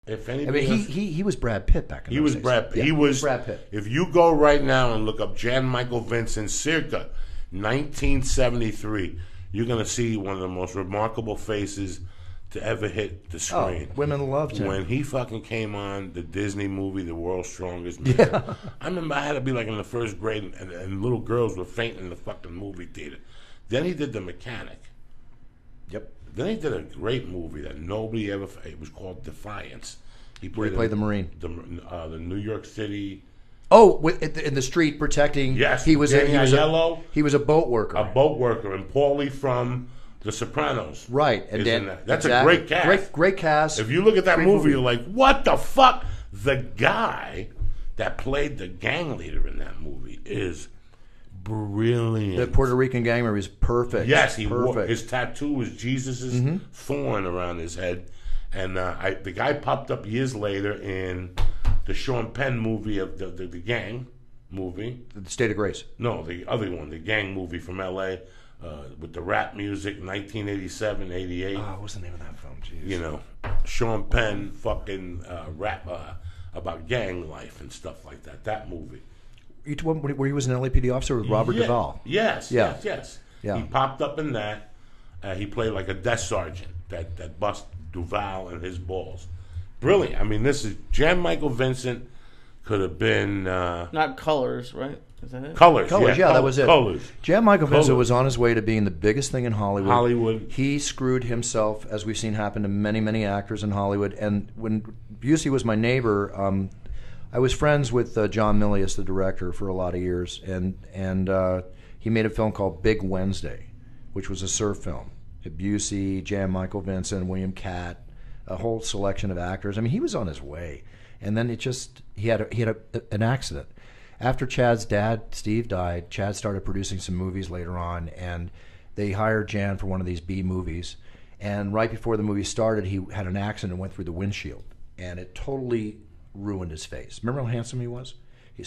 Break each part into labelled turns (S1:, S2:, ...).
S1: If
S2: I
S1: anybody,
S2: mean, he was Brad Pitt back in
S1: he
S2: those
S1: was
S2: days.
S1: Brad Pitt.
S2: Yeah,
S1: He was
S2: Brad Pitt.
S1: If you go right now and look up Jan Michael Vincent circa 1973, you're gonna see one of the most remarkable faces to ever hit the screen.
S2: Women loved him.
S1: When he fucking came on the Disney movie, The World's Strongest Man.
S2: Yeah.
S1: I remember I had to be like in the first grade, and little girls were fainting in the fucking movie theater. Then he did The Mechanic.
S2: Yep.
S1: Then he did a great movie that nobody ever. It was called Defiance.
S2: Where he played the Marine.
S1: The New York City.
S2: Oh, in the street protecting.
S1: Yes,
S2: he was
S1: Danny
S2: a
S1: Aiello.
S2: He was a boat worker.
S1: And Paulie from The Sopranos.
S2: Right, and Dan,
S1: that's a great cast.
S2: Great cast.
S1: If you look at that movie, you're like, what the fuck? The guy that played the gang leader in that movie is brilliant.
S2: The Puerto Rican gang member is perfect.
S1: Yes,
S2: perfect.
S1: His tattoo was Jesus' thorn around his head. And the guy popped up years later in the Sean Penn movie of the gang movie.
S2: The State of Grace.
S1: No, the other one, the gang movie from L.A. With the rap music, 1987, 88.
S2: What's the name of that film? Jeez.
S1: You know, Sean Penn fucking rap about gang life and stuff like that. That movie.
S2: Where he was an LAPD officer with Robert Duvall.
S1: Yes.
S2: Yeah.
S1: He popped up in that. He played like a desk sergeant that bust Duvall and his balls. Brilliant. I mean, this is Jan Michael Vincent. Could have been
S3: not Colors, right? Is that it?
S1: Colors,
S2: yeah, that was it.
S1: Colors.
S2: Jan Michael Vincent was on his way to being the biggest thing in Hollywood.
S1: Hollywood.
S2: He screwed himself, as we've seen happen to many, many actors in Hollywood. And when Busey was my neighbor, I was friends with John Milius, the director, for a lot of years, and he made a film called Big Wednesday, which was a surf film. Busey, Jan Michael Vincent, William Catt, a whole selection of actors. I mean, he was on his way, and then he had an accident. After Chad's dad, Steve, died, Chad started producing some movies later on, and they hired Jan for one of these B movies. And right before the movie started, he had an accident and went through the windshield, and it totally ruined his face. Remember how handsome he was? He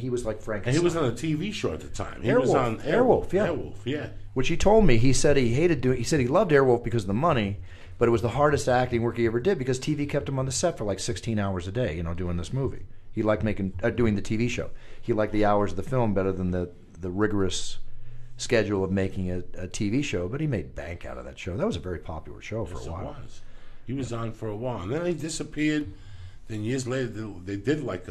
S2: was like Frankenstein.
S1: And he was on a TV show at the time. He
S2: Airwolf,
S1: was on
S2: Airwolf, yeah.
S1: Airwolf, yeah.
S2: Which he told me, he said he hated doing. He said he loved Airwolf because of the money, but it was the hardest acting work he ever did because TV kept him on the set for like 16 hours a day, doing this movie. He liked doing the TV show. He liked the hours of the film better than the rigorous schedule of making a TV show, but he made bank out of that show. That was a very popular show for a while.
S1: It was. He was on for a while. And then he disappeared. Then years later, they did like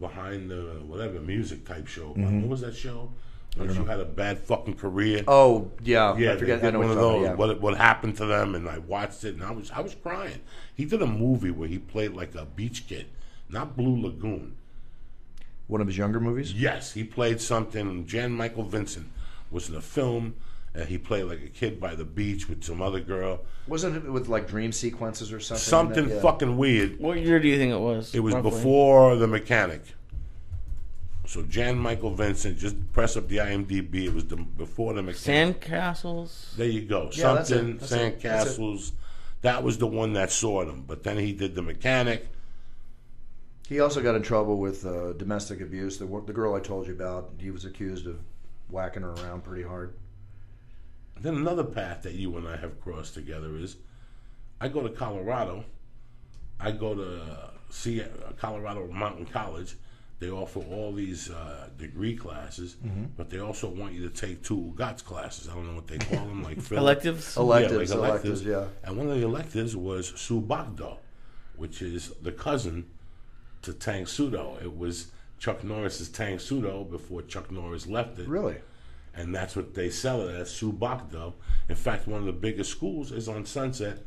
S1: behind the whatever music type show. What was that show? Once you had a bad fucking career.
S2: Oh yeah,
S1: I
S2: forget. I know
S1: one of
S2: those.
S1: Yeah. What happened to them? And I watched it, and I was crying. He did a movie where he played like a beach kid, not Blue Lagoon.
S2: One of his younger movies.
S1: Yes, he played something. Jan Michael Vincent was in a film. He played like a kid by the beach with some other girl.
S2: Wasn't it with like dream sequences or something?
S1: Something fucking weird.
S3: What year do you think it was?
S1: It was
S3: roughly?
S1: before The Mechanic. So Jan Michael Vincent, just press up the IMDb. It was before The Mechanic.
S3: Sandcastles.
S1: There you go.
S2: Yeah,
S1: Something,
S2: that's it.
S1: Sandcastles. That was the one that saw them. But then he did The Mechanic.
S2: He also got in trouble with domestic abuse. The girl I told you about, he was accused of whacking her around pretty hard.
S1: Then another path that you and I have crossed together is I go to Colorado. I go to see Colorado Mountain College. They offer all these degree classes, but they also want you to take 2 GOTS classes. I don't know what they call them, like
S3: electives.
S2: Electives, yeah.
S1: And one of the electives was Subagdo, which is the cousin to Tang Sudo. It was Chuck Norris's Tang Sudo before Chuck Norris left it.
S2: Really?
S1: And that's what they sell it as, Subagdo. In fact, one of the biggest schools is on Sunset.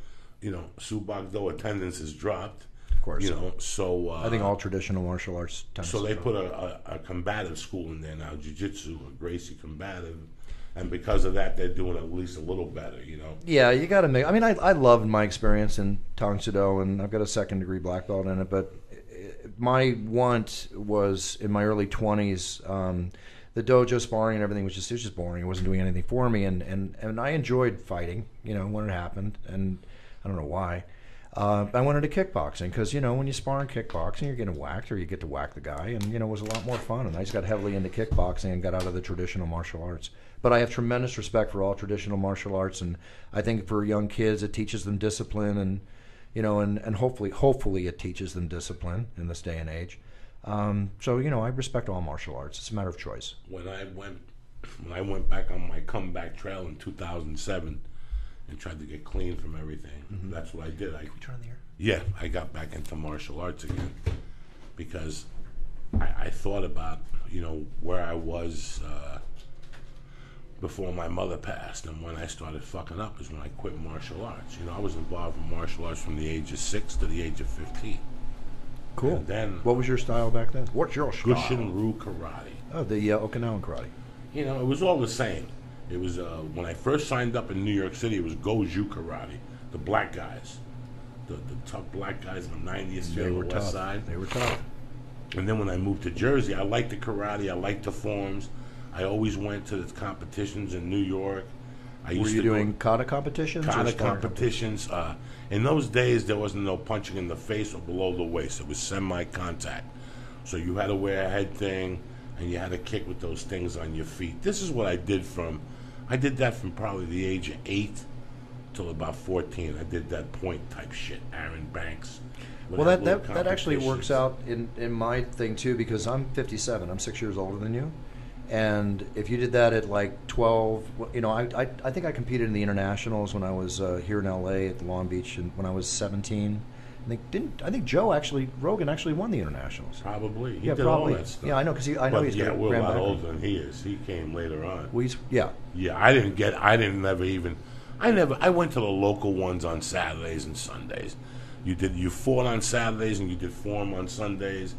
S1: Subagdo attendance has dropped.
S2: Of course.
S1: So
S2: I think all traditional martial arts.
S1: So they put a combative school in there now, jiu-jitsu, or Gracie combative, and because of that, they're doing at least a little better.
S2: Yeah, you got to make. I mean, I loved my experience in Tang Soo Do, and I've got a 2nd degree black belt in it. But my want was in my early 20s. The dojo sparring and everything was just boring. It wasn't doing anything for me, and I enjoyed fighting. When it happened, and I don't know why. I went into kickboxing because when you spar in kickboxing, you're getting whacked or you get to whack the guy, and it was a lot more fun. And I just got heavily into kickboxing and got out of the traditional martial arts. But I have tremendous respect for all traditional martial arts, and I think for young kids it teaches them discipline and you know, and hopefully it teaches them discipline in this day and age. So, you know, I respect all martial arts. It's a matter of choice.
S1: When I went back on my comeback trail in 2007 and tried to get clean from everything, that's what I did.
S2: Can we turn on the air?
S1: Yeah, I got back into martial arts again because I thought about, you know, where I was before my mother passed, and when I started fucking up is when I quit martial arts. You know, I was involved in martial arts from the age of 6 to the age of 15.
S2: Cool.
S1: And then,
S2: what was your style back then? What's your style?
S1: Gushin-Ryu karate.
S2: Oh, the Okinawan karate.
S1: You know, it was all the same. It was when I first signed up in New York City, it was Goju karate. The black guys, the tough black guys on the 90th Street on the West Side.
S2: They were tough.
S1: And then when I moved to Jersey, I liked the karate. I liked the forms. I always went to the competitions in New York.
S2: Were you doing kata competitions?
S1: Kata competitions. In those days, there wasn't no punching in the face or below the waist. It was semi-contact. So you had to wear a head thing, and you had to kick with those things on your feet. This is what I did that from probably the age of 8 till about 14. I did that point type shit, Aaron Banks.
S2: Well, that actually works out in my thing too, because I'm 57. I'm 6 years older than you. And if you did that at like 12, you know, I think I competed in the internationals when I was here in LA at the Long Beach, and when I was 17. I think Rogan actually won the internationals.
S1: Probably. He did
S2: probably.
S1: all that stuff.
S2: Yeah, I know, because I know he's
S1: we're a lot
S2: background.
S1: older than he is. He came later on.
S2: Yeah.
S1: I went to the local ones on Saturdays and Sundays. You fought on Saturdays and you did form on Sundays,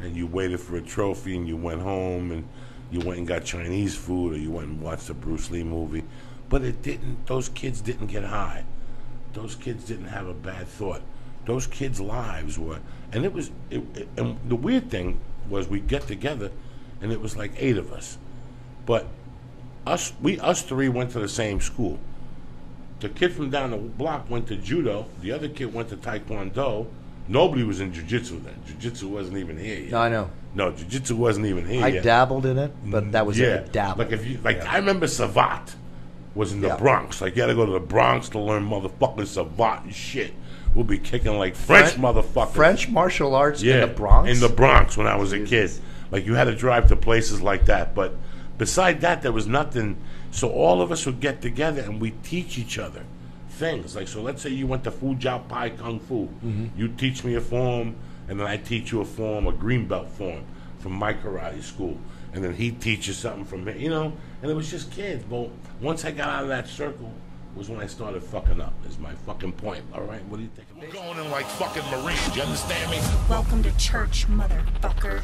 S1: and you waited for a trophy and you went home and you went and got Chinese food, or you went and watched a Bruce Lee movie. But those kids didn't get high. Those kids didn't have a bad thought. Those kids' lives were, and and the weird thing was we'd get together and it was like 8 of us. But us 3 went to the same school. The kid from down the block went to judo. The other kid went to taekwondo. Nobody was in jiu-jitsu then. Jiu-jitsu wasn't even here yet.
S2: No, I know.
S1: No, jiu-jitsu wasn't even here
S2: I
S1: yet.
S2: dabbled in it, but that was it. Dabbled.
S1: I remember Savat was in the Bronx. Like, you had to go to the Bronx to learn motherfucking Savat and shit. We'll be kicking like French motherfuckers.
S2: French martial arts in the Bronx?
S1: In the Bronx when I was a kid. Like, you had to drive to places like that. But beside that, there was nothing. So all of us would get together and we teach each other things. Like, so let's say you went to Fu Jiao Pai Kung Fu. You teach me a form, and then I teach you a form, a green belt form from my karate school. And then he teaches something from me, you know? And it was just kids. But once I got out of that circle was when I started fucking up, is my fucking point. All right, what do you think? I'm going in like fucking Marines, you understand me?
S4: Welcome to church, motherfucker.